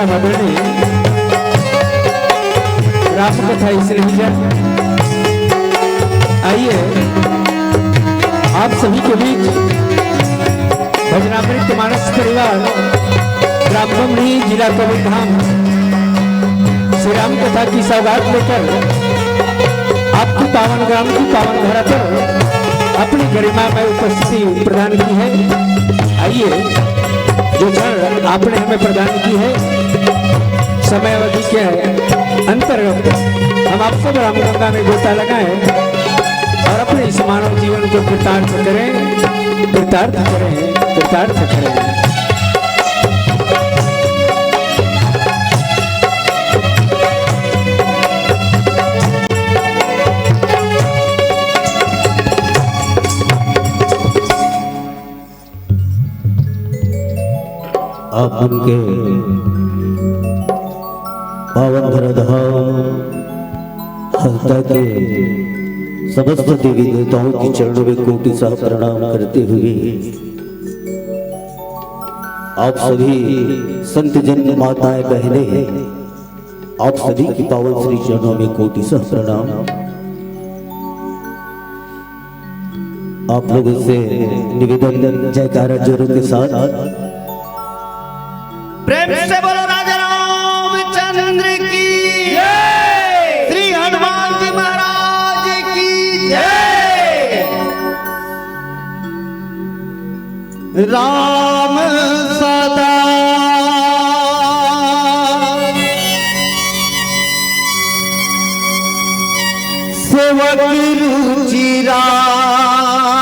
परम आदरणीय राम कथा इसलिए आइए आप सभी के बीच भजनामृत मानस परिवार ग्राम बमनी जिला कबीरधाम श्री राम कथा की सौगात लेकर आपकी पावन ग्राम की पावन धरा पर अपनी गरिमा में उपस्थिति प्रदान की है। आइए जो क्षण आपने हमें प्रदान की है समय अवधि के अंतर्गत हम आप सब रामगंगा में गोता लगाएं और अपने इस मानव जीवन को कृतार्थ करें कृतार्थ करें कृतार्थ करें। आप उनके पावन धराधाम हस्ता के समस्त देवी देवताओं की चरणों में कोटि सा प्रणाम करते हुए आप सभी संत जन माताएं बहनें आप सभी की पावन श्री चरणों में कोटि सा प्रणाम। आप लोगों से निवेदन जयकारा जोरों के साथ प्रेम से बोलो राजा रामचंद्र की जय, श्री हनुमान जी महाराज की जय। राम सदा सेवक रुचि राखी,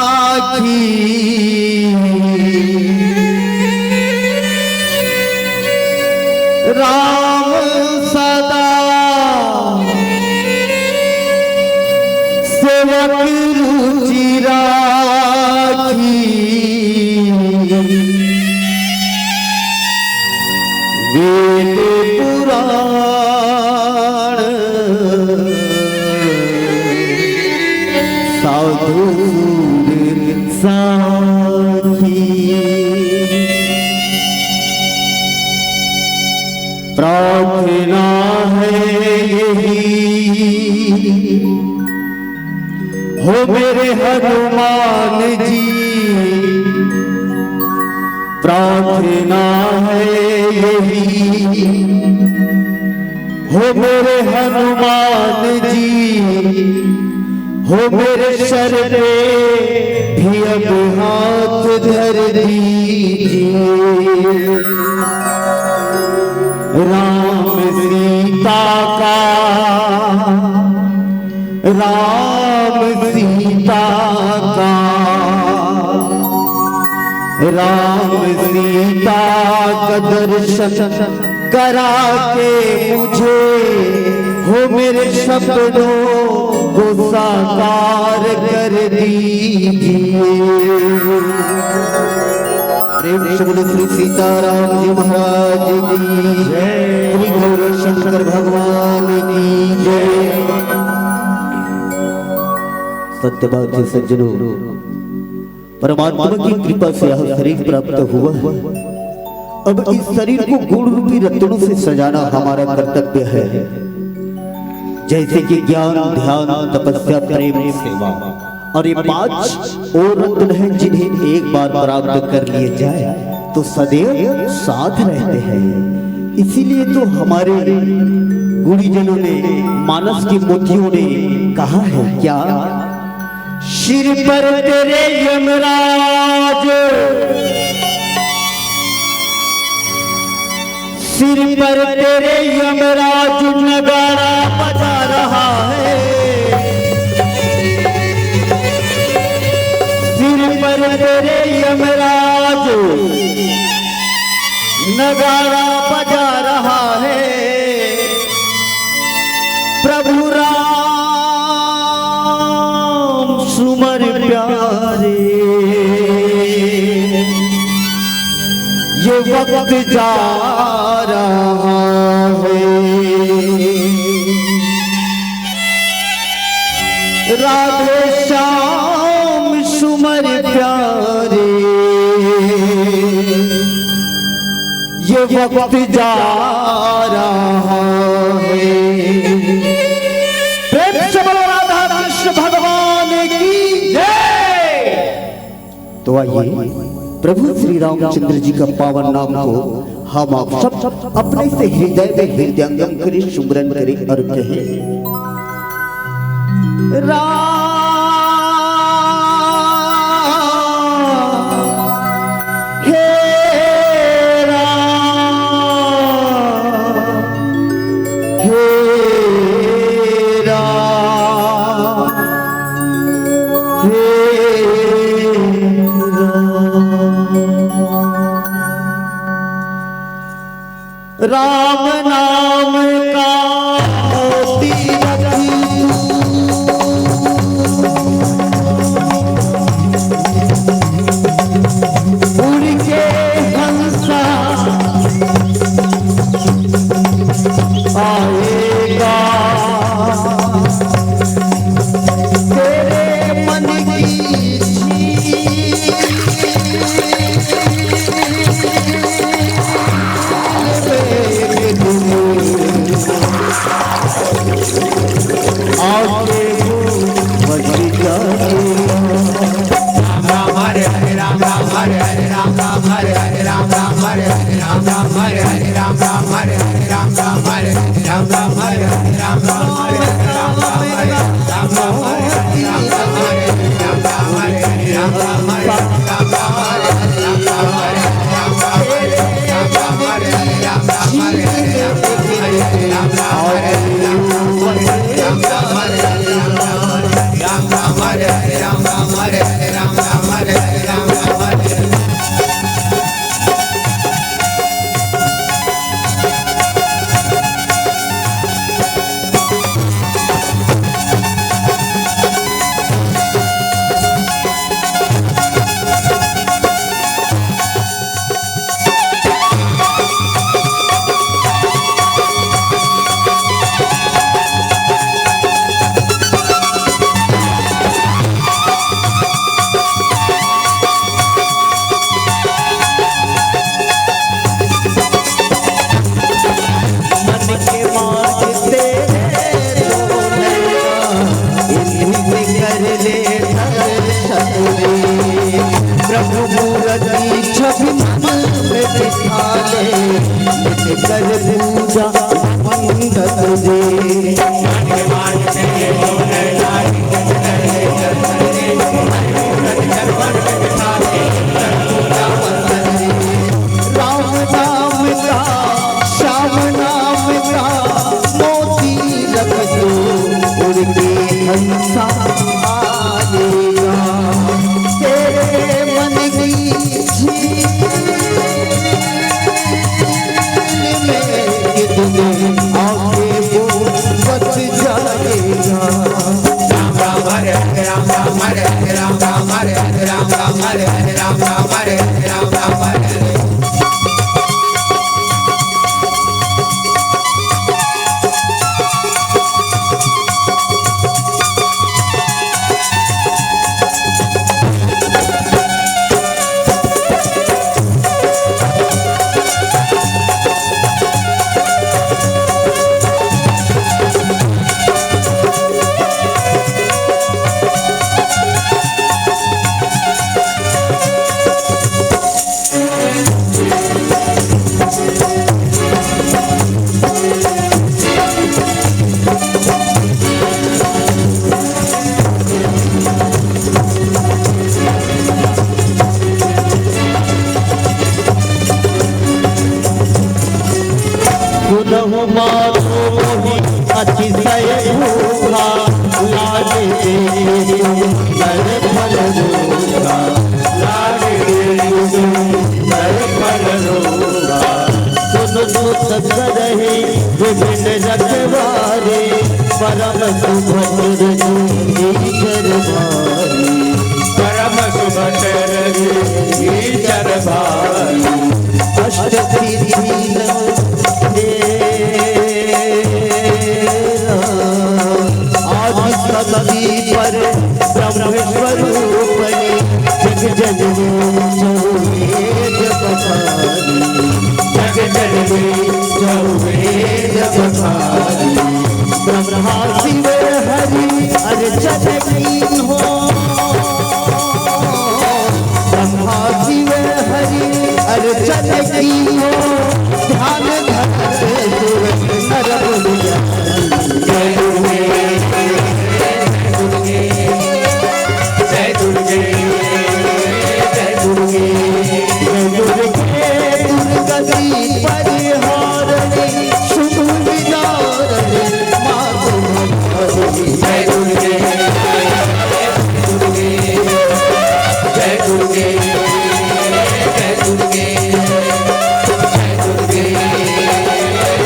राम सदा सेवक रुचि राखी, वेद पुराण साधु साखी, प्रार्थना है यही हो मेरे हनुमान जी, प्रार्थना है यही हो मेरे हनुमान जी, हो मेरे सर पे भी अब हाथ धर दीजिए। राम सीता का राम सीता का राम सीता का दर्शन करा के मुझे हो मेरे सपनों को साकार कर दीजिए। प्रेम से बोलो श्री सीताराम जी महाराज की जय, श्री गौर शंकर भगवान की जय। सत्यवादी सज्जनों, परमात्मा की कृपा से यह शरीर प्राप्त हुआ। अब इस शरीर को गुण रूपी रत्नों से सजाना हमारा कर्तव्य है, जैसे कि ज्ञान ध्यान तपस्या प्रेम सेवा। और ये 5 और रत्न हैं जिन्हें एक बार प्राप्त कर लिए जाए तो सदैव साथ रहते हैं। इसीलिए तो हमारे गुरुजनों ने मानस की मोतियों ने कहा है क्या, सिर पर तेरे यमराज, सिर पर तेरे यमराज नगाड़ा बजा रहा है, सिर पर तेरे यमराज नगाड़ा बजा रहा है। प्रभु राम सुमर प्यारे, ये वक्त जा रहा है। राधे श्याम सुमर प्यारे, ये वक्त जा रहा है। प्रेम से बोलो राधा कृष्ण भगवान की जय। तो आइए प्रभु श्री रामचंद्र जी का पावन नाम को हम आप सब अपने से हृदय में हृदयंगम करें, सुमरन करें और कहें राम राम नाम का मोती रखी उड़ के हंसा आएगा तेरे मन की ब्रह्मा शिव हरि अर्चन कीन हो, ब्रह्मा शिव हरि अर्चन कीन हो, ध्यान धरते सुर नर बोलिया जय दुर्गे जय दुर्गे जय दुर्गे जय दुर्गे दुर्गति परिहारणी शुभ विदारणी मातु भगवती जय दुर्गे दुर्गे जय दुर्गे जय दुर्गे जय दुर्गे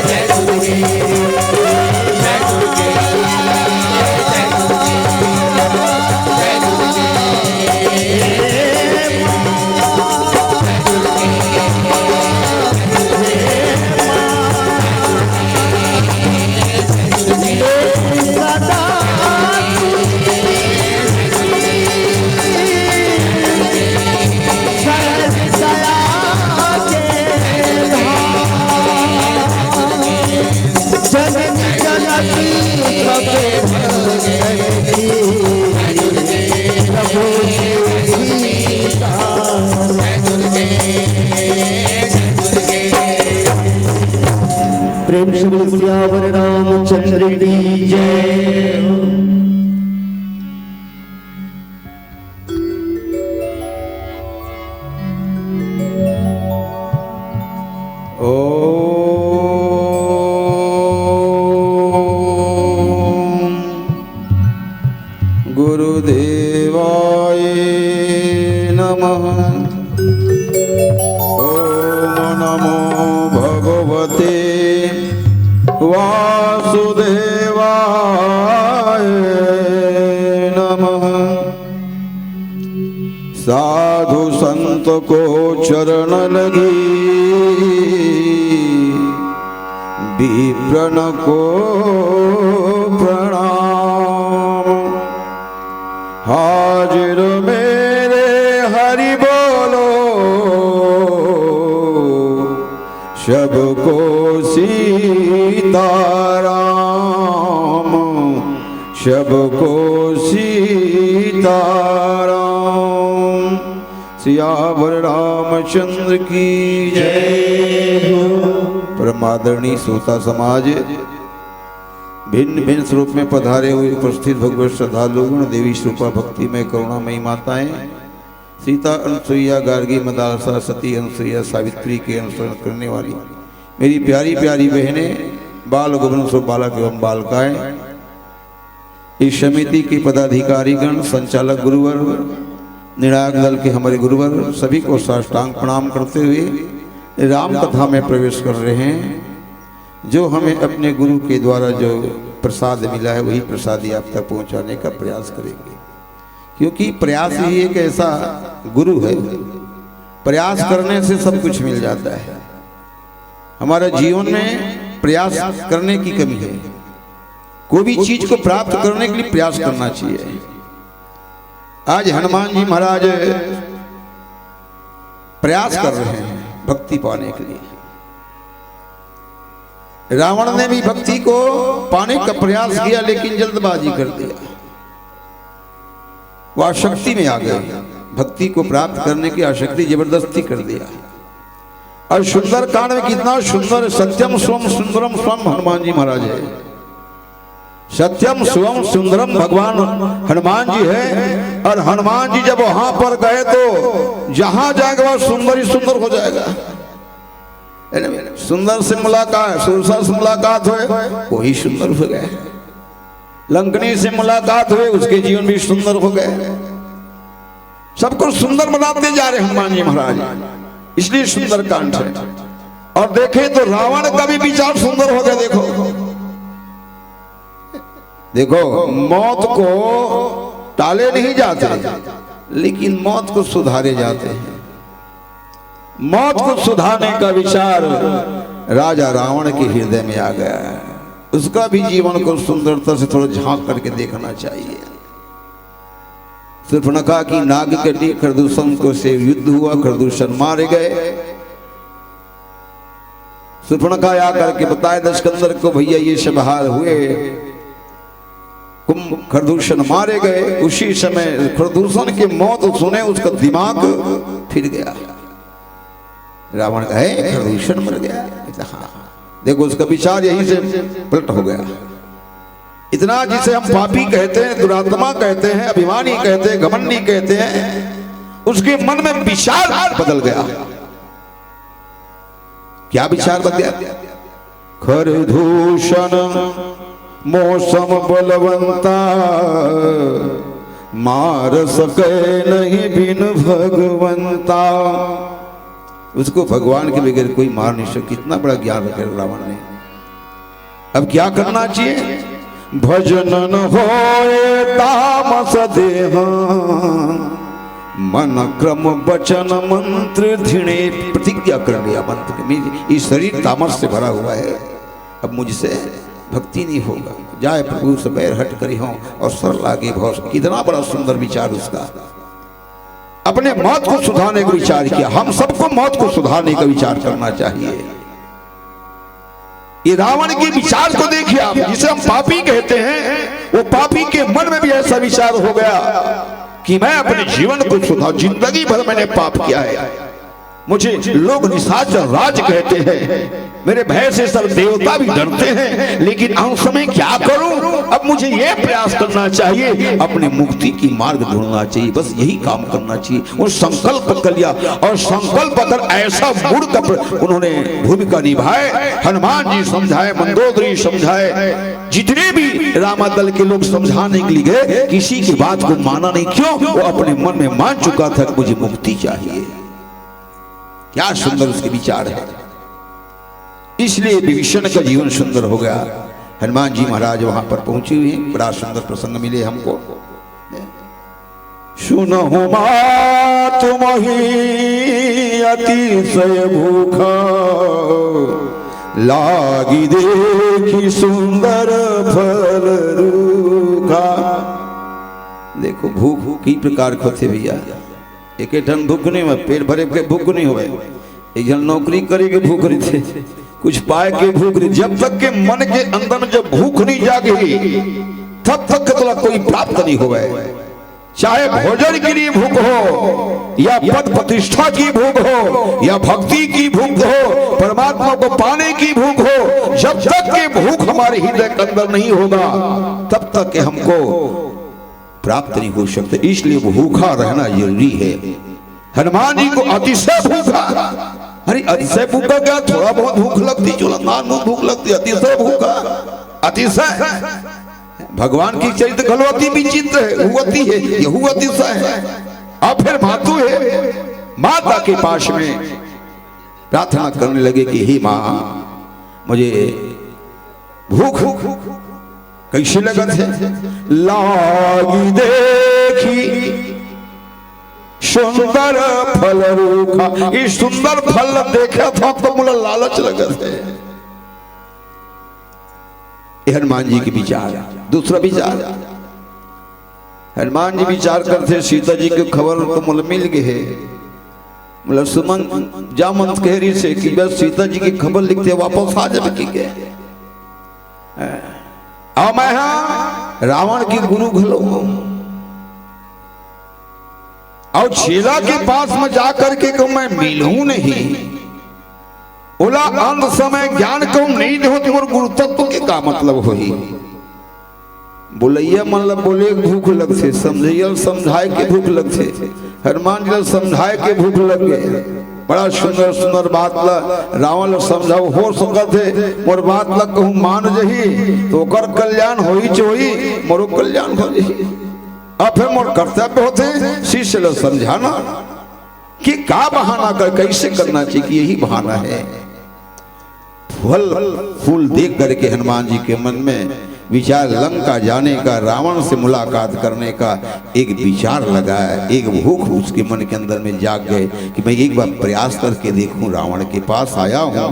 जय दुर्गे जय दुर्गे प्रेम से सियावर रामचंद्र की जय। गुरुदेवाय नमः। ओम नमो भगवते वासुदेवाय नमः। साधु संत को चरण लगी, विप्रण को प्रणाम। हाजिर मेरे हरि बोलो, सबको सीताराम, सबको सीताराम। सियावर रामचंद्र की जय हो। परमादरणीय श्रोता समाज, भिन्न भिन्न स्वरूप में पधारे हुए उपस्थित भगवत श्रद्धालुगण, देवी स्वरूपा भक्तिमय करुणामयी माताएं, सीता अनुसुईया गार्गी मदालसा सती अनुसुईया सावित्री के अनुसरण करने वाली मेरी प्यारी प्यारी बहनें, बाल गोविंद स्वरूप बालक एवं बालिकाएं, इस समिति के पदाधिकारीगण, संचालक गुरुवर, निर्णायक दल के हमारे गुरुवर, सभी को साष्टांग प्रणाम करते हुए राम कथा में प्रवेश कर रहे हैं। जो हमें अपने गुरु के द्वारा जो प्रसाद मिला है वही प्रसादी आप तक पहुंचाने का प्रयास करेंगे, क्योंकि प्रयास ही एक ऐसा गुरु है, प्रयास करने से सब कुछ मिल जाता है। हमारे जीवन में प्रयास करने की कमी है। कोई भी चीज को प्राप्त करने के लिए प्रयास करना चाहिए। आज हनुमान जी महाराज प्रयास कर रहे हैं भक्ति पाने के लिए। रावण ने भी भक्ति को पाने का प्रयास किया, लेकिन जल्दबाजी कर दिया, वह आसक्ति में आ गए। भक्ति को प्राप्त करने की आसक्ति जबरदस्ती कर दिया। और सुंदर कांड में कितना सुंदर, सत्यम स्वम सुंदरम स्वम हनुमान जी महाराज है। सत्यम स्वम सुंदरम भगवान हनुमान जी है। और हनुमान जी जब वहां पर गए तो जहां जाएगा वह सुंदर ही सुंदर हो जाएगा। सुंदर से मुलाकात, सुरसा से मुलाकात हुए वही सुंदर हो गए। लंकनी से मुलाकात हुए उसके जीवन भी सुंदर हो गए। सबको सुंदर बनाते जा रहे हनुमान जी महाराज, इसलिए सुंदर कांड है। और देखे तो रावण का भी विचार सुंदर हो गया। देखो देखो, मौत को टाले नहीं जाते, लेकिन मौत को सुधारे जाते हैं। मौत को सुधारने का विचार राजा रावण के हृदय में आ गया है। उसका भी जीवन को सुंदरता से थोड़ा झांक करके देखना चाहिए। शूर्पणखा की नाग कटी, खरदूषण को से युद्ध हुआ, खरदूषण मारे गए। सुपर्णखा आकर के बताए दशकंदर को, भैया ये सब हाल हुए, खरदूषण मारे गए। उसी समय खरदूषण की मौत सुने उसका दिमाग फिर गया। रावण कहे खरदूषण मर गया, हाँ। देखो उसका विचार यहीं से पलट हो गया। इतना जिसे हम पापी कहते हैं, दुरात्मा कहते हैं, अभिमानी कहते हैं, घमंडी कहते हैं, उसके मन में विचार बदल गया। क्या विचार बदल गया? खरदूषण मौसम बलवंता, मार सके नहीं बिन भगवंता। उसको भगवान के बगैर कोई मार नहीं सकता। कितना बड़ा ज्ञान रखे रावण ने। अब क्या करना चाहिए? भजन होए तामस देहा, मन क्रम वचन मंत्र धीणे। प्रतिज्ञा कर लिया मंत्र में, ये शरीर तामस से भरा हुआ है, अब मुझसे भक्ति नहीं होगा। जाए प्रभु से बैर हट करी हो और सरल आगे भाव। कितना बड़ा सुंदर विचार उसका। अपने मौत को सुधारने का विचार किया। हम सबको मौत को सुधारने का विचार करना चाहिए। ये रावण के विचार को देखिए आप, जिसे हम पापी कहते हैं, वो पापी के मन में भी ऐसा विचार हो गया कि मैं अपने जीवन को सुधार। जिंदगी भर मैंने पाप किया है, मुझे लोग निशाचर राज कहते हैं, मेरे भय से सब देवता भी डरते हैं, लेकिन अंत में क्या करूं? अब मुझे यह प्रयास करना चाहिए, अपने मुक्ति की मार्ग ढूंढना चाहिए। बस यही काम करना चाहिए। वो संकल्प कर लिया और संकल्प कर ऐसा मूड का उन्होंने भूमिका निभाए। हनुमान जी समझाए, मंदोदरी समझाए, जितने भी रामादल के लोग समझाने के लिए गए, किसी की बात को माना नहीं। क्यों? वो अपने मन में मान चुका था कि मुझे मुक्ति चाहिए। क्या सुंदर उसके विचार है। इसलिए विभीषण का जीवन सुंदर हो गया। हनुमान जी महाराज वहां पर पहुंचे हुए हैं। बड़ा सुंदर प्रसंग मिले हमको। सुनहु मात मोहि अतिशय भूखा, लागी देखी सुंदर फल रूखा। देखो भूख की प्रकार को थे भैया। एक ठन भूख नहीं हुआ, पेट भरे के भूख नहीं हुए। एक जन नौकरी करे के भूख रही थे, कुछ पाए के भूख रही। जब तक के मन के अंदर में जब भूख नहीं जागेगी, तब तक तो कोई प्राप्त नहीं होगा। चाहे भोजन के लिए भूख हो, या पद प्रतिष्ठा की भूख हो, या भक्ति की भूख हो, परमात्मा को पाने की भूख हो, जब तक के भूख हमारे हृदय के अंदर नहीं होगा, तब तक के हमको प्राप्त नहीं हो सकते। इसलिए भूखा रहना जरूरी है। हनुमान जी को अतिशय भूखा। अरे अतिशय भूखा क्या? थोड़ा बहुत भूख लगती, भूख लगती, अतिशय भूखा। अतिशय भगवान की चरित्र खलवती विचित्र है, हुवती है, यह अतिशय है। अब फिर मातु है, माता के पास में प्रार्थना करने लगे कि हे माँ, मुझे भूख कैसे लगत है? लागी देखी सुंदर फल रूखा। ये सुंदर फल देखा था तो मुझे लालच लगत है। हनुमान जी के विचार। दूसरा विचार, हनुमान जी विचार करते सीता जी की खबर तो मुझे मिल गई है। मतलब सुमन जामंत कह रही से कि बस सीता जी की खबर लिखते वापस आ जाए की के। और मैं रावण की गुरु घलो और चेला के पास में जाकर के कहूं मैं मिलूं नहीं। बोला अंत समय ज्ञान कहूं नहीं दो तो गुरु तत्व के का मतलब हो ही। बोलैया मतलब बोले भूख लग से, समझैया समझाए के भूख लग से। हनुमान जी समझाए के भूख लग गए। बड़ा सुंदर सुंदर बात ला रावण समझाओ हो सकत है। मोर बात ला कहूं मान जही तो कर कल्याण होई चोई, मोरो कल्याण हो जही। अब फिर मोर कर्तव्य होते शिष्य लोग समझाना कि का बहाना कर कैसे करना चाहिए। यही बहाना है। फल फूल देख करके हनुमान जी के मन में विचार लंका जाने का, रावण से मुलाकात करने का एक विचार लगा है। एक भूख उसके मन के अंदर में जाग गए कि मैं एक बार प्रयास करके देखूं। रावण के पास आया हूं,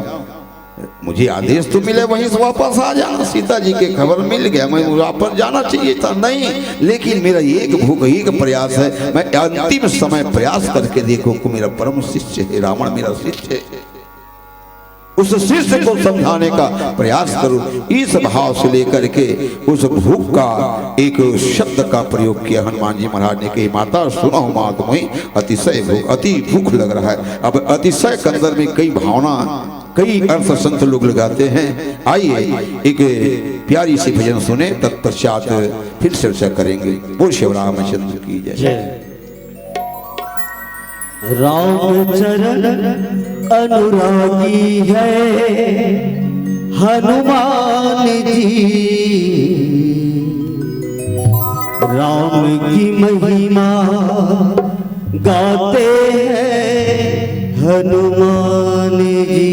मुझे आदेश तो मिले वहीं से वापस आ जाना। सीता जी के खबर मिल गया, मैं वापस जाना चाहिए था नहीं, लेकिन मेरा एक भूख एक प्रयास है। मैं अंतिम समय प्रयास करके देखूं कि मेरा परम शिष्य है रावण, मेरा शिष्य है। उस शिष्य को समझाने का प्रयास करो। इस भाव से लेकर के उस भूख का एक शब्द का प्रयोग किया हनुमान जी महाराज ने कि माता सुनो मात तुम्हें अतिशय भूख, अति भूख लग रहा है। अब अतिशय के अंदर में कई भावना, कई अर्थ संत लोग लगाते हैं। आइए एक प्यारी सी भजन सुने, तत्पश्चात फिर चर्चा करेंगे। बोल श्री रामचंद्र की जय। राम चरण अनुरागी है हनुमान जी, राम की महिमा गाते हैं हनुमान जी।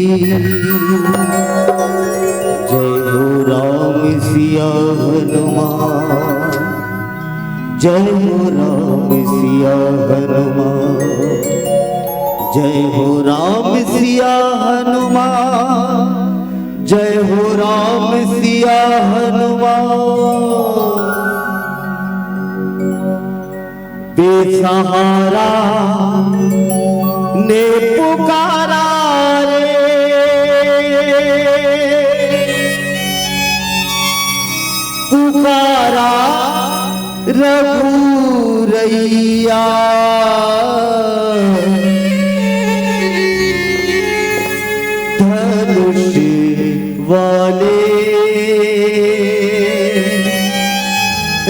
जय हो राम सिया हनुमान, जय हो राम सिया हनुमान, जय हो राम सिया हनुमान, जय हो राम सिया हनुमान। बेसहारा ने पुकारा रे, पुकारा रघुरैया, धनुष वाले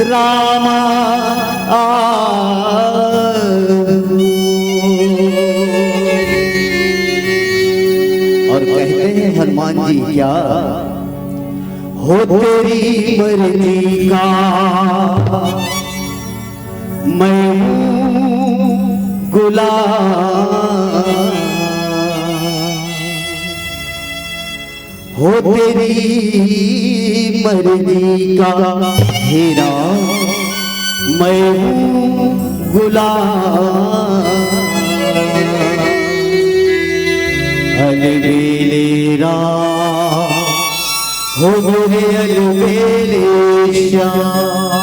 रामा और कहते हैं हनुमान जी क्या हो तेरी मर्जी का मैं हूँ गुलाम, हो तेरी मर्जी का हेरा मैं हूँ गुलाम। अलबेले राम हो गोरे अलबेले श्याम।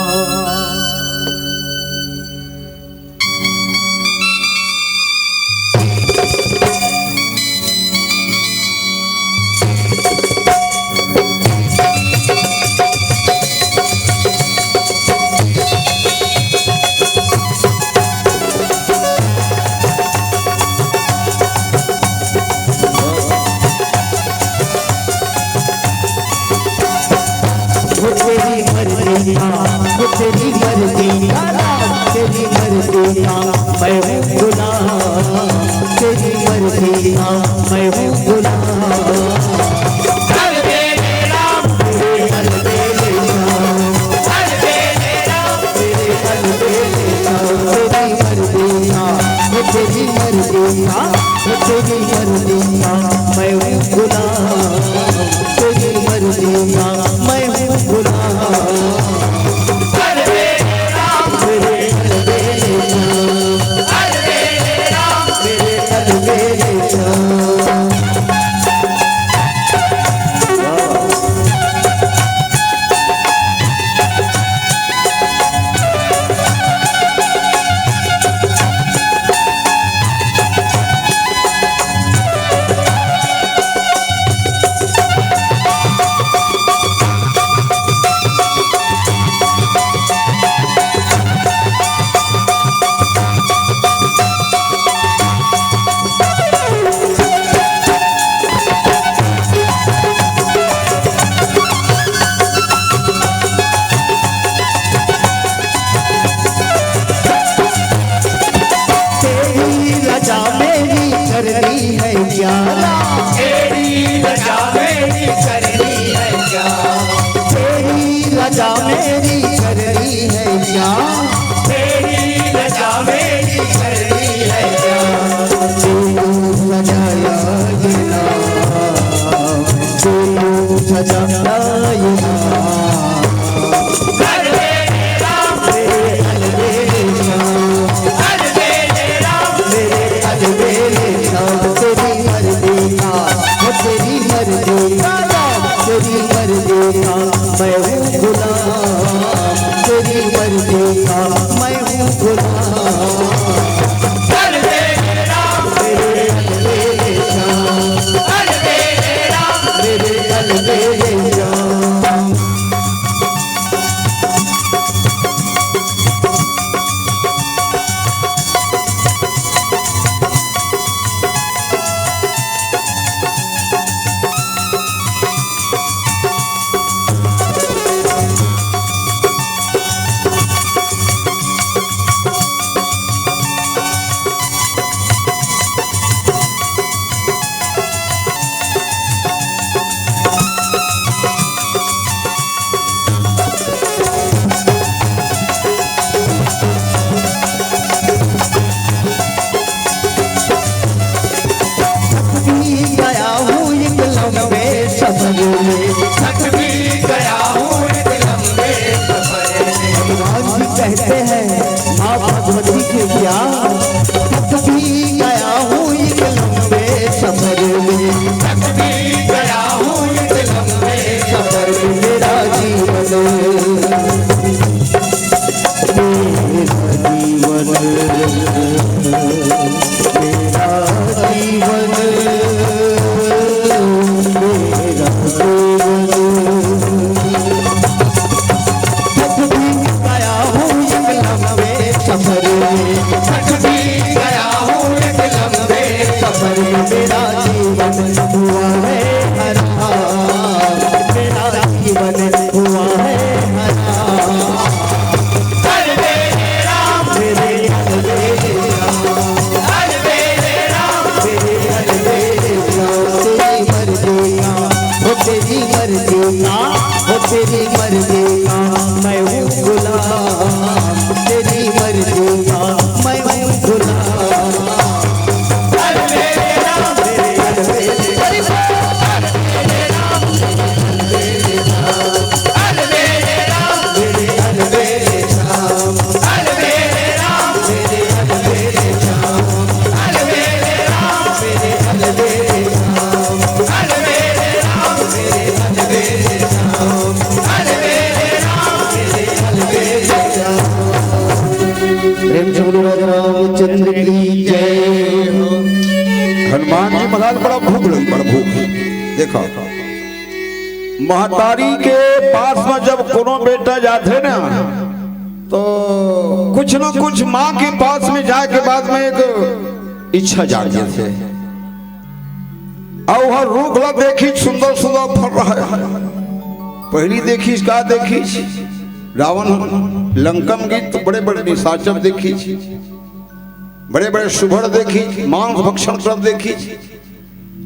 तेरी मर्जी का तेरी मर्जी का मैं हूँ गुलाम, तेरी मर्जी का मैं हूँ गुलाम। अलबेले राम तेरे अलबेले राम, अलबेले राम तेरे अलबेले राम। तेरी मर्जी का तेरी मर्जी का तेरी मर्जी का मैं हूँ गुलाम, तेरी मर्जी का मैं हूँ गुलाम। क्या थक भी गया हूँ एक लंबे सफर में, थक भी गया हूँ एक लंबे सफर में। मेरा जीवन तेरी मर्जी का मैं हूँ गुलाम, तेरी मर्जी का मैं हूँ गुलाम। अरे मेरे राम मेरे अरे मेरे अरे मेरे राम मेरे राम अरे मेरे राम मेरे अरे मेरे राम अरे मेरे राम मेरे अरे मेरे राम अरे मेरे राम मेरे अरे मेरे राम अरे मेरे राम मेरे अरे मेरे प्रेम से बोलो राजा रामचंद्र की जय हो। हनुमान जी महाराज बड़ा भूख लगी, बड़ा भूख। देखो महतारी के पास में जब कोनो बेटा जाते ना तो कुछ न कुछ माँ के पास में जाए के बाद में एक इच्छा जाग जाते। और वह रूख ला देखी सुंदर सुंदर फल रहा है। पहली देखी का देखी रावण लंकम गीत बड़े बड़े निशाचर देखी, बड़े बड़े सुभर देखी, मांस भक्षण कर देखी।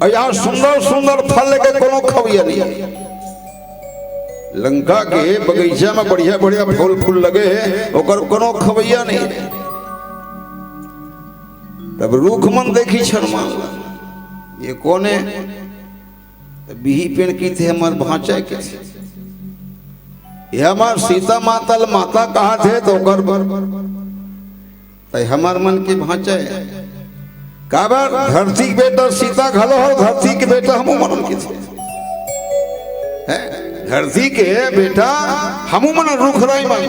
और यहाँ सुंदर सुंदर फल के कोनो खबिया नहीं। लंका के बगीचा में बढ़िया बढ़िया फूल फूल लगे हैं, ओकर कोनो खबिया नहीं। तब रूखमन देखी शर्मा ये कौन है? बिही पेड़ की थे हमार भांचा के, ये हमार सीता माता माता कहा थे तो कर हमार मन के भांचा है। काबर धरती के बेटा सीता घलो हो, धरती के बेटा हम मन के थे। धरती के बेटा हम मन रुख रही मन,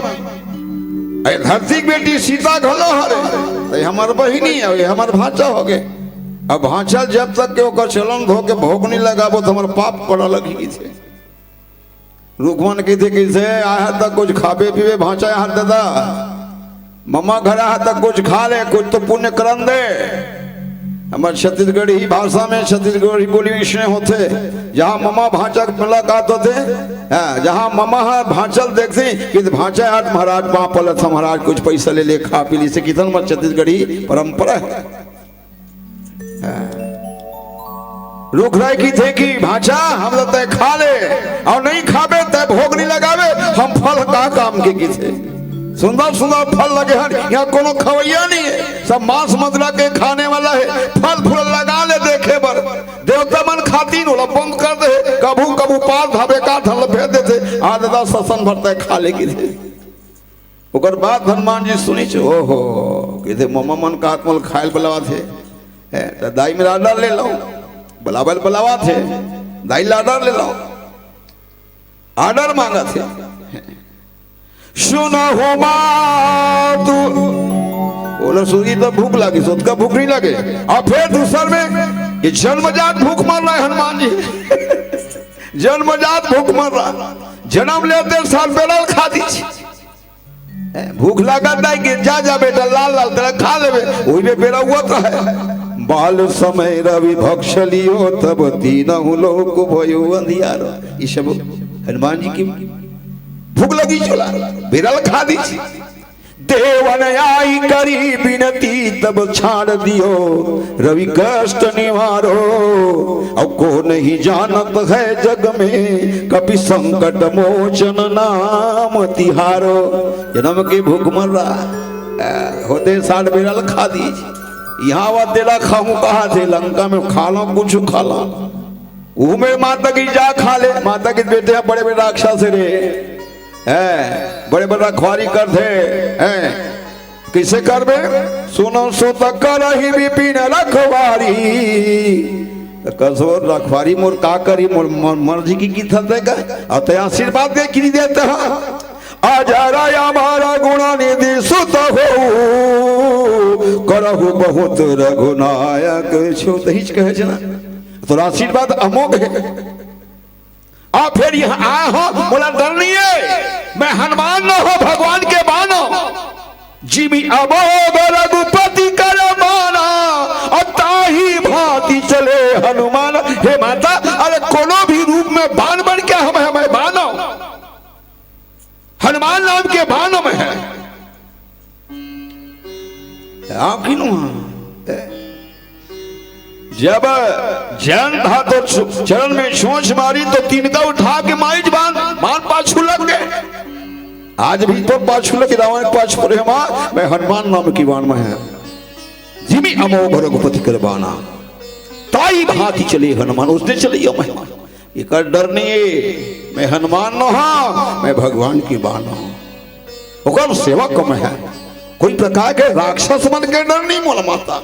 धरती की बेटी सीता घलो हरे तो हमार बहिनी है, हमार भांचा हो गए। अब भांचा जब तक के ओकर चलन धो के भोग नहीं लगाबो तो हमार पाप पड़ा लगी थे। रुकमन की थी किसे आया तक कुछ खाबे पीवे भांचा यहाँ दादा मम्मा घर आया तक कुछ खा ले, कुछ तो पुण्य करन दे। हमारे छत्तीसगढ़ी भाषा में छत्तीसगढ़ी बोली विषय होते, जहाँ मम्मा भांचा मुलाकात होते, जहाँ मम्मा भांचल देखते कि भांचा हाथ महाराज वहाँ पलत महाराज कुछ पैसा ले ले खा पी ली से कितन मत छत्तीसगढ़ी परंपरा है। रुक रहे की थे कि भांचा हम लोग तय खा ले और नहीं खाबे तय भोग नहीं लगावे, हम फल का काम के थे। सुंदर सुंदर फल लगे हैं, यहाँ कोनो खवैया नहीं है, सब मांस मदरा के खाने वाला है। फल फूल लगा ले देखे बर देवता मन खातीन होला बंद कर दे, कबू कबू पार धाबे का धल भेज देते आज दादा ससन भरता है खा ले की थे। ओकर बाद हनुमान जी सुनी छे ओहो कि थे मम्मा मन का आत्मल खायल बलवा थे, दाई मेरा आर्डर ले लो बलाबल बलावा थे, दाई आर्डर ले लो, आर्डर मांगा थे। सुना हो तू बोलो सुनी तो भूख लगी, सोच का भूख नहीं लगे। और फिर दूसर में ये जन्मजात भूख मर रहा है हनुमान जी जन्मजात भूख मर रहा, जन्म लेते साल बेलल खा दी भूख लगा कि जा जा बेटा लाल लाल तेरा खा ले वही में बेरा हुआ तो है। बाल समय रवि भक्षलियो तब तीनहु लोक भयो अंधियारो। ये सब हनुमान जी की भूख लगी चला बिरल खा दी। देवन आई करी बिनती तब छाड़ दियो रवि कष्ट निवारो। अब को नहीं जानत है जग में कभी संकट मोचन नाम तिहारो। जन्म की भूख मर रहा होते साठ बिरल खा दी। यहाँ वह तेरा खाऊं कहा थे लंका में खा लो कुछ खा लो वो मेरे माता की जा खा ले। माता के बेटे बड़े बड़े राक्षस रे बड़े बड़े रखवारी कर थे कैसे करबे सुनो सो तक करही विपिन रखवारी कसोर रखवारी मोर का करी मोर मर्जी की देगा और ते आशीर्वाद दे कि देते हैं आजारा हमारा गुणा निधि सुत हो करहु बहुत रघुनायक छो दहिच कहे छ ना तो आशीर्वाद अमोघ है आ फिर यहाँ आए हो बोला डर नहीं है मैं हनुमान न हो भगवान के बानो जीवी अमोघ रघुपति कर माना अताही भांति चले हनुमान हे माता अरे कोनो भी रूप में बाण बन के हमें बानो हनुमान नाम के बानों में है जब जन था तो चरण में छोंच मारी तो तिनका उठा के माइज मान पाछू लग गए आज भी तो पाछू लगे रावण पाछू पड़े मैं हनुमान नाम की बाण में है जिमी अमोघ रघुपति कर बाना ताई भांति चले हनुमान उसने चले मैं एक डर नहीं है मैं हनुमान न हाँ मैं भगवान की बाण हूं सेवा कम है कोई प्रकार के राक्षस मन के डर नहीं मोला माता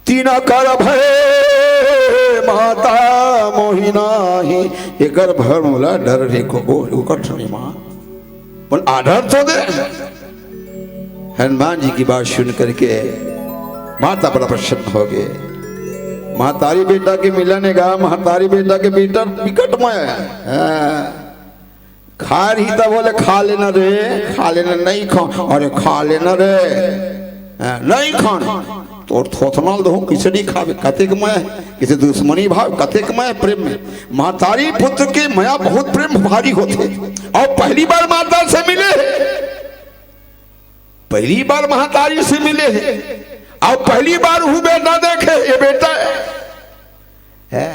तीन कर भय माता मोहिना ही एक भर मोला डर रे को कठनी मां पर आडर तो दे हनुमान जी की बात सुन करके माता बड़ा प्रसन्न हो गए महतारी बेटा के मिलने का महतारी बेटा के बेटा विकट में खा रही था बोले खा लेना रे खा लेना नहीं खा अरे खा लेना रे नहीं खाना तो थोथनाल दो किसे नहीं खावे कतेक मैं किसी दुश्मनी भाव कतेक मैं प्रेम में महतारी पुत्र के माया बहुत प्रेम भारी होते और पहली बार माता से मिले पहली बार महतारी से मिले हैं और पहली बार हूँ बेटा देखे ये बेटा है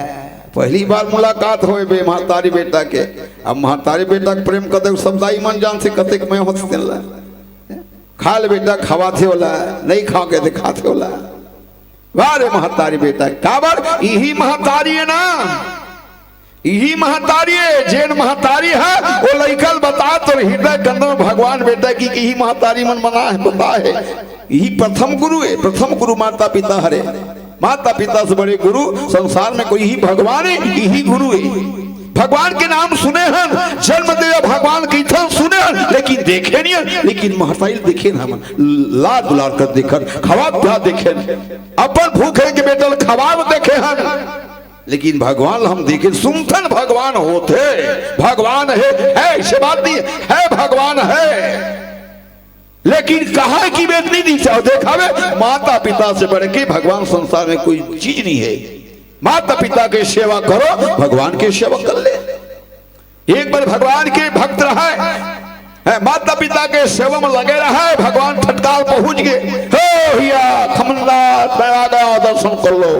पहली बार मुलाकात हो बे महतारी बेटा के अब महतारी बेटा के प्रेम कदे समुदाय मन जान से कतेक मैं होते खा ले बेटा खवाते होला नहीं खा के दिखाते होला वारे महतारी बेटा काबर यही महतारी है ना यही महतारी है जैन महतारी है वो लइकल बता तो हृदय कंदन भगवान बेटा की यही महतारी मन बना है बता है यही प्रथम गुरु है प्रथम गुरु माता पिता हरे माता पिता से बड़े गुरु संसार में कोई ही भगवान है यही गुरु है भगवान के नाम सुने हैं जन्म दे भगवान की था सुने हैं लेकिन देखे नहीं है लेकिन महतारी देखे ना हम लाड दुलार कर देखकर खवा प्या देखे अपन भूखे के बेटल खवाब देखे हैं लेकिन भगवान हम देखे सुनथन भगवान होते भगवान है ऐसे बात नहीं है भगवान है लेकिन कहा कि बेटनी दी चाहो देखावे माता पिता से बढ़ के भगवान संसार में कोई चीज नहीं है माता पिता की सेवा करो भगवान की सेवा कर ले एक बार भगवान के भक्त रहा माता पिता के सेवा में लगे रहा है भगवान ठटकाल पहुंच गए हो भैया खमननाथ मैं आ गया दर्शन कर लो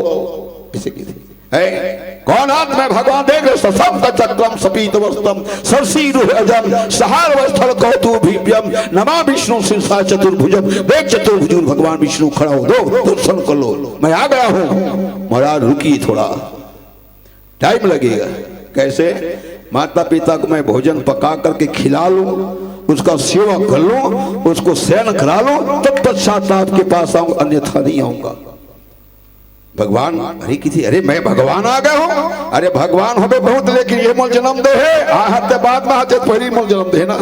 इसे की कौन हाथ में भगवान देख ससम चक्रम सपीत वस्तम सरसी रुहजम सहार वस्त्र कौतुभिव्यम नमा विष्णु शीर्षा चतुर्भुजम देख चतुर्भुज भगवान विष्णु खड़ा हो दो दर्शन कर लो मैं आ गया हूं महाराज रुकी थोड़ा टाइम लगेगा कैसे माता पिता को मैं भोजन पका करके खिला लूं उसका सेवा कर लूं उसको शयन करा लूं तब पश्चात आपके पास आऊं अन्यथा नहीं आऊंगा भगवान अरे किसी अरे मैं भगवान आ गया हूँ अरे भगवान हो बहुत लेकिन ये मोल जन्म दे है आहते बाद में आते पहली मोल जन्म दे ना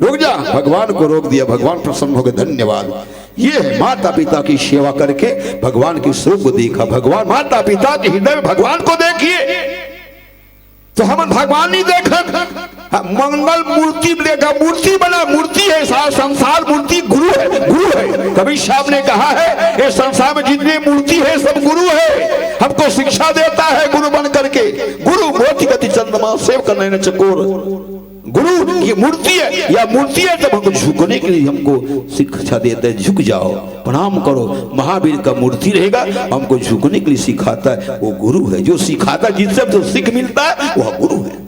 रुक जा भगवान को रोक दिया भगवान प्रसन्न हो गए धन्यवाद ये है माता पिता की सेवा करके भगवान की स्वरूप को देखा भगवान माता पिता के हृदय में भगवान को देखिए तो हम भगवान नहीं देखा मंगल मूर्ति देखा मूर्ति बना मूर्ति है सारा संसार मूर्ति गुरु है कबीर साहब ने कहा है ये संसार में जितनी मूर्ति है सब गुरु है हमको शिक्षा देता है गुरु बन करके गुरु मोती गति चंद्रमा सेव करने न चकोर गुरु ये मूर्ति है या मूर्ति है जब हमको झुकने के लिए हमको शिक्षा देता है झुक जाओ प्रणाम करो महावीर का मूर्ति रहेगा हमको झुकने के लिए सिखाता है वो गुरु है जो सिखाता है जिससे जो सीख मिलता है वह गुरु है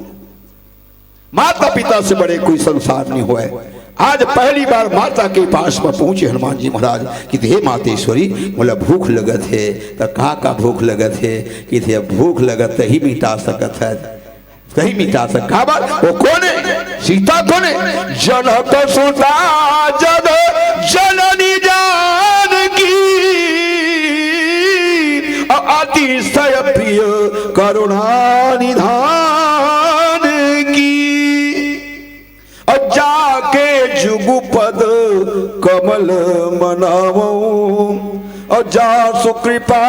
माता पिता से बड़े कोई संसार नहीं हुआ है आज पहली बार माता के पास में पहुंचे हनुमान जी महाराज कि हे मातेश्वरी बोला भूख लगत है तो का भूख लगत है कि भूख लगत ही मिटा सकत है कहीं मिटा सका वो कौन है सीता कौन है जनक सुता जग जननी अतिशय प्रिय करुणा निधान की। और जाके जुगुपद कमल मनावो और जा सुकृपा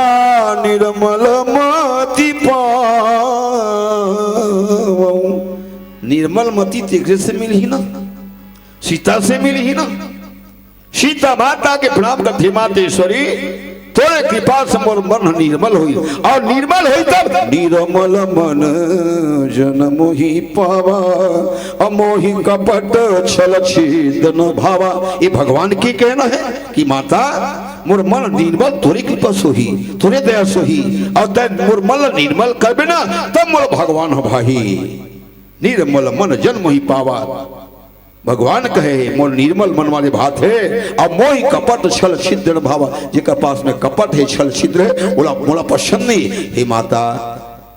निर्मल मति पावो। निर्मल मति तेरे से मिली ही ना, सीता से मिली ही ना। सीता माता के प्रणाम करती मातेश्वरी तोरे कृपा से मोर मन निर्मल हुई और निर्मल हुई तब निर्मल मन जन मोहि पावा अमोहि कपट छल छेदन भावा। ये भगवान की कहना है कि माता मोर मन निर्मल तोरे कृपा सोही तोरे दया सोही और तै मोर मन निर्मल करबे ना तब मोर भगवान हो भाई। निर्मल मन जन मोहि पावा भगवान कहे मोर निर्मल मन वाले बात है। अब मोहि कपट छल छिद्र भावा जिनका पास में कपट है छल छिद्र है बोला मोला पसंद नहीं। हे माता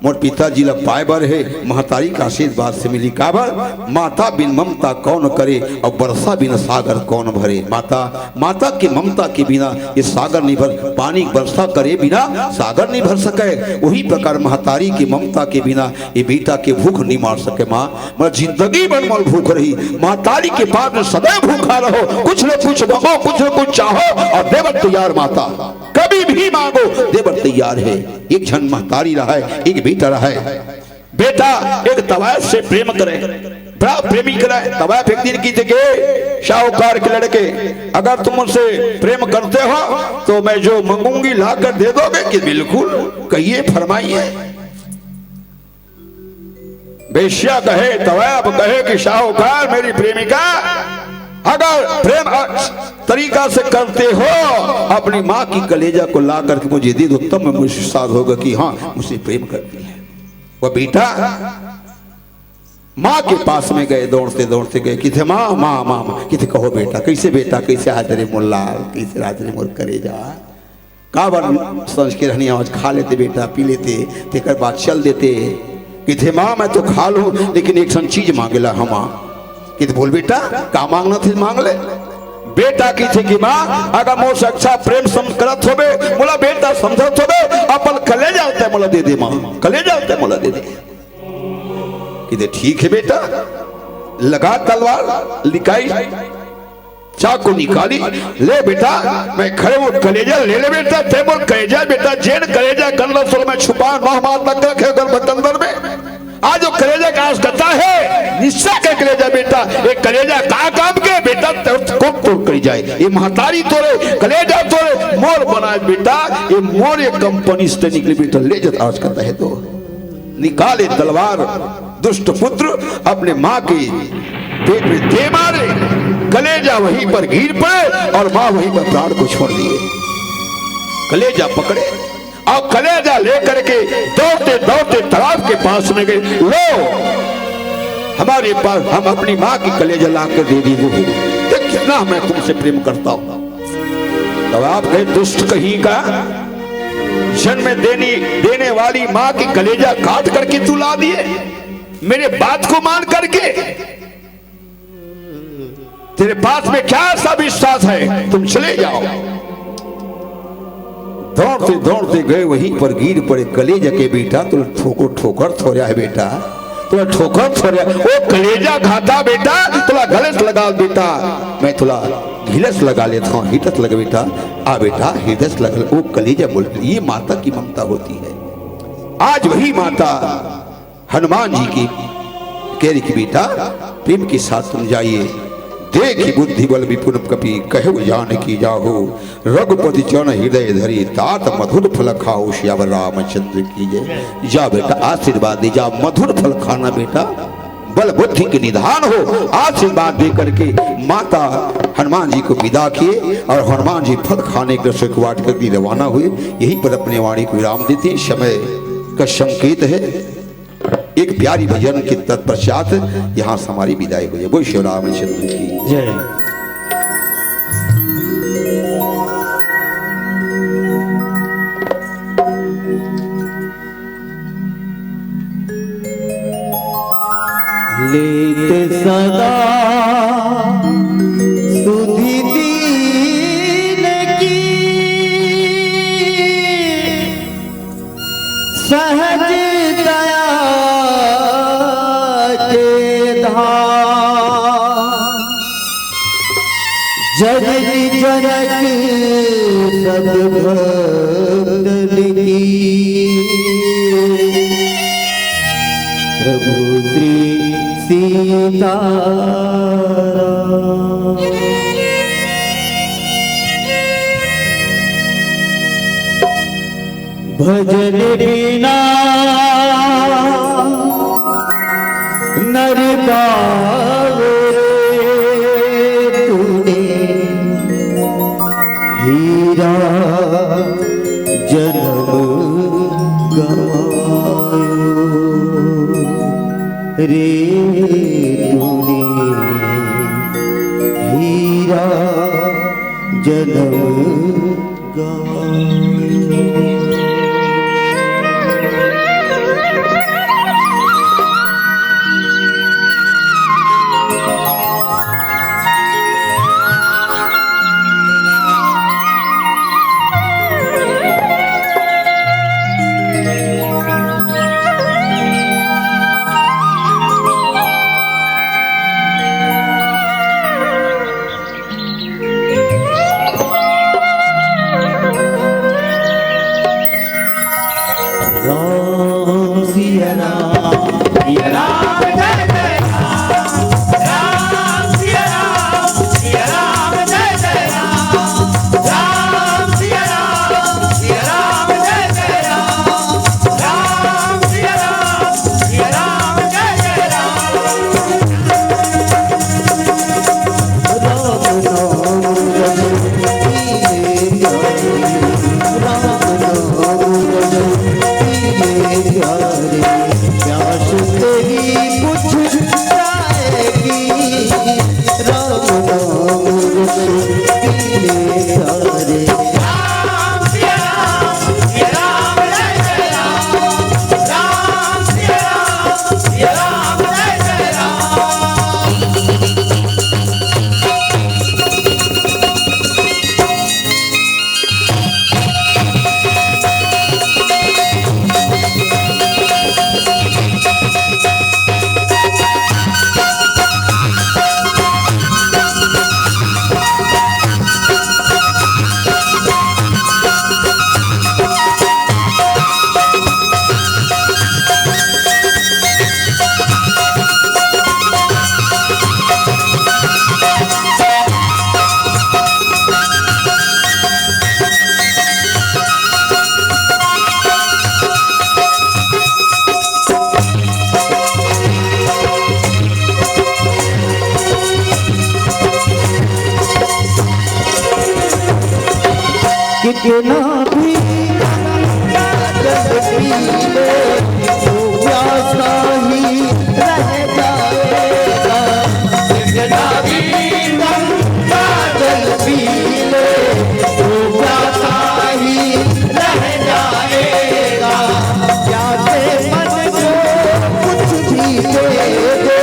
मोर पिताजी ला पाए बर है महतारी का आशीर्वाद से मिली काबर। माता बिन ममता कौन करे और बरसा बिन सागर कौन भरे। माता माता की ममता के बिना ये सागर नहीं भर, पानी वर्षा करे बिना सागर नहीं भर सके। वही प्रकार महतारी की ममता के बिना ये बेटा के भूख नहीं मार सके। माँ मैं जिंदगी भर मल भूख रही महतारी के पास में सदैव भूखा रहो। कुछ न कुछ मांगो कुछ न कुछ चाहो और देवर तैयार माता कभी भी मांगो देवर तैयार है। एक जन महतारी रहा है एक बेटा रहा है। बेटा एक तवायफ से प्रेम करे बड़ा प्रेमी करे। तवायफ एक दिन की जगह शाहूकार के लड़के अगर तुम मुझसे प्रेम करते हो तो मैं जो मांगूंगी लाकर दे दोगे कि बिल्कुल कहिए फरमाइए। बेश्या कहे तवायफ कहे कि शाहूकार मेरी प्रेमिका अगर प्रेम तरीका से करते हो अपनी माँ की कलेजा को ला करके मुझे दे दो तब मैं मुझे साथ होगा कि हाँ मुझसे प्रेम करती है। वह बेटा माँ के पास में गए दौड़ते दौड़ते गए कि थे माँ माँ माँ माँ कि थे कहो बेटा कैसे हाजरे मुल्ला कैसे हाजरे मुल करेजा काबर समझ के रहनी आज खा लेते बेटा पी लेते तेकर बाद चल देते कि थे माँ मैं तो खा लूँ लेकिन एक सन चीज मांगेला हम कि बोल बेटा का मांगना थे मांग ले। बेटा की थे कि माँ अगर मोर से अच्छा प्रेम करत होबे मोला बेटा समझत होबे अपन कलेजा होता है मोला दे दे माँ कलेजा होता है मोला दे दे। कि ठीक है बेटा लगा तलवार लिकाई चाकू निकाली ले बेटा मैं खड़े वो कलेजा ले ले बेटा ते बोल कलेजा बेटा जेन कलेजा कन्नर सोल में छुपा नौ मार तक रखे गर्भ में आज जो कलेजा का करता है निश्चय के कलेजा बेटा ये कलेजा का काम के बेटा को तोड़ कर जाए। ये महतारी तोड़े कलेजा तोड़े मोर बनाए बेटा ये मोर ये कंपनी से निकले बेटा ले जाता आज करता है तो निकाले तलवार दुष्ट पुत्र अपने माँ के पेट में दे मारे कलेजा वहीं पर गिर पड़े और माँ वहीं पर प्राण को छोड़ दिए। कलेजा पकड़े और कलेजा लेकर के दौड़ते दौड़ते तालाब के पास में गए। लो हमारे पास हम अपनी माँ की कलेजा ला कर दे दी कितना मैं तुमसे प्रेम करता हूं। तो आप कहे दुष्ट कहीं का जन्म देने वाली माँ की कलेजा काट करके तू ला दिए मेरे बात को मान करके तेरे पास में क्या ऐसा विश्वास है तुम चले जाओ। दौड़ते दौड़ते गए वहीं पर गिर पड़े कलेजा के बेटा तुम ठोकर थोड़ा है बेटा तुला ठोकर थोड़ा वो कलेजा खाता बेटा तुला गलत लगा बेटा मैं तुला हिलस लगा लेता हूँ हिटस लगा बेटा आ बेटा हिटस लगा वो कलेजा बोलती ये माता की ममता होती है। आज वही माता हनुमान जी की कह रही कि बेटा प्रेम के साथ तुम जाइए देखी बुद्धि बल विपुल कपि कहो जान की जाहो रघुपति चरण हृदय धरी तात मधुर फल खाओ श्याम रामचंद्र की जय। जा बेटा आशीर्वाद दे जा मधुर फल खाना बेटा बल बुद्धि के निधान हो। आशीर्वाद दे करके माता हनुमान जी को विदा किए और हनुमान जी फल खाने के सुखवाट करके रवाना हुए। यहीं पर अपने वाणी को विराम देते समय का संकेत है एक प्यारी भजन के तत्पश्चात यहाँ से हमारी विदाई हुई है। बोल श्री रामचंद्र की जय। लेते सदा सुधि दीन की सहज दया के धाम जननी जनक सब भक्तन की प्रभु श्री सीताराम। भजन बिना नर पावे तूने हीरा जन्म गवायो रे तूने हीरा जन्म गवायो। कितना भी जल पी ले तो प्यासा ही रह जाएगा। कितना भी जल पी ले तो प्यासा ही रह जाएगा। प्यासे मन को कुछ भी दे दे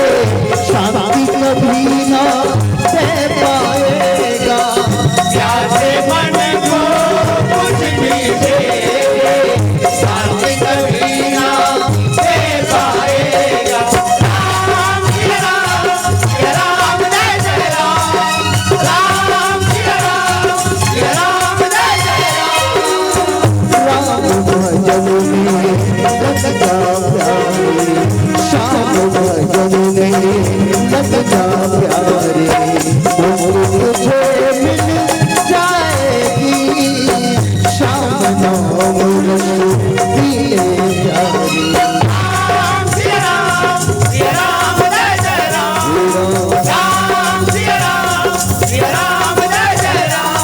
शांति कभी ना दे पाएगा। प्यासे मन को कुछ भी दे दे शांति कभी ना दे पाएगा। राम जय राम जय जय राम, राम जय राम जय जय राम। राम भजन में लग जा प्यारे, श्याम भजन में लग जा प्यारे। तुझे मिल जाएगी श्याम नाम रसीले प्यारे। राम जय राम जय जय राम, राम जय राम जय जय राम।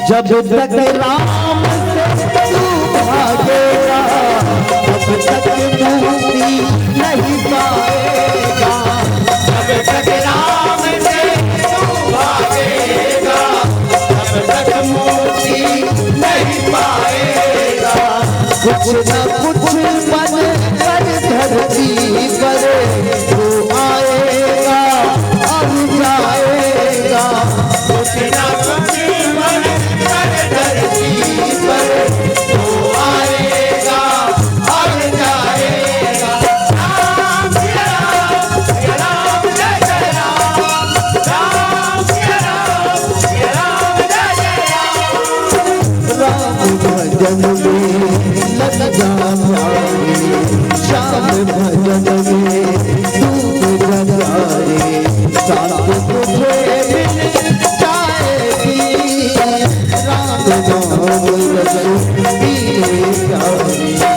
जब तक राम से तू भागेगा तब तक मुक्ति नहीं पाएगा। जब तक राम से तू भागेगा तब तक मुक्ति नहीं पाएगा। कुछ न कुछ बन कर धरती पर तू आएगा और जाएगा। कुछ न कुछ बन कर धरती पर तू आएगा और जाएगा। राम सिया राम जय जय राम, राम सिया राम जय जय राम। राम भजन में लग जा प्यारे, श्याम भजन में डूब जा रे। शांत तुझे मिल जाएगी, राम नाम रतन की प्यारी।